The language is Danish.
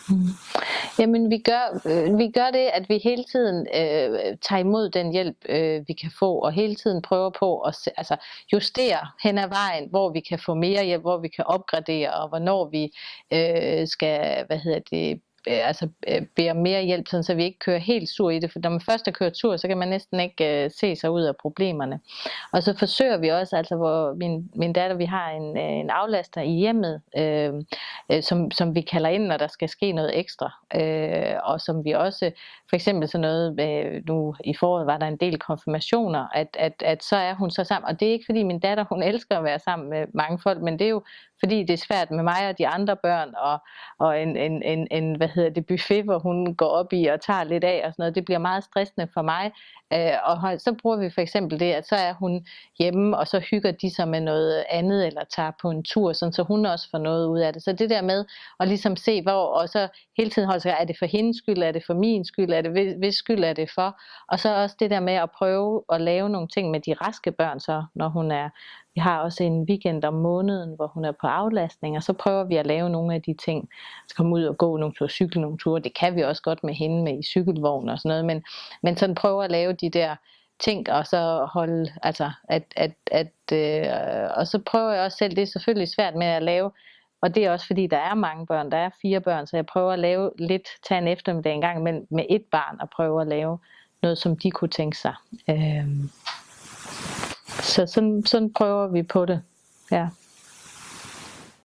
Mm. Jamen vi gør det, at vi hele tiden tager imod den hjælp, vi kan få, og hele tiden prøver på at justere hen ad vejen, hvor vi kan få mere hjælp, hvor vi kan opgradere, og hvornår vi skal, bede om mere hjælp, sådan, så vi ikke kører helt sur i det, for når man først er kørt sur, så kan man næsten ikke se sig ud af problemerne. Og så forsøger vi også, altså hvor min datter, vi har en aflaster i hjemmet, som vi kalder ind, når der skal ske noget ekstra, og som vi også, for eksempel sådan noget, nu i foråret var der en del konfirmationer, at så er hun så sammen, og det er ikke fordi min datter, hun elsker at være sammen med mange folk, men det er jo fordi det er svært med mig og de andre børn, og en buffet, hvor hun går op i og tager lidt af og sådan noget, det bliver meget stressende for mig. Og så bruger vi for eksempel det, at så er hun hjemme, og så hygger de sig med noget andet, eller tager på en tur, sådan, så hun også får noget ud af det. Så det der med at ligesom se, hvor, og så hele tiden holde sig, er det for hendes skyld, er det for min skyld, er det hvis skyld er det for? Og så også det der med at prøve at lave nogle ting med de raske børn, så når hun er, vi har også en weekend om måneden, hvor hun er på aflastning, og så prøver vi at lave nogle af de ting, så komme ud og gå nogle ture, cykle nogle ture, det kan vi også godt med hende med i cykelvogn og sådan noget, men sådan prøver at lave de der ting, og så holde, og så prøver jeg også selv, det er selvfølgelig svært med at lave, og det er også fordi der er mange børn, der er 4 børn, så jeg prøver at lave lidt, tage en eftermiddag en gang med et barn, og prøve at lave noget, som de kunne tænke sig. Så sådan prøver vi på det, ja.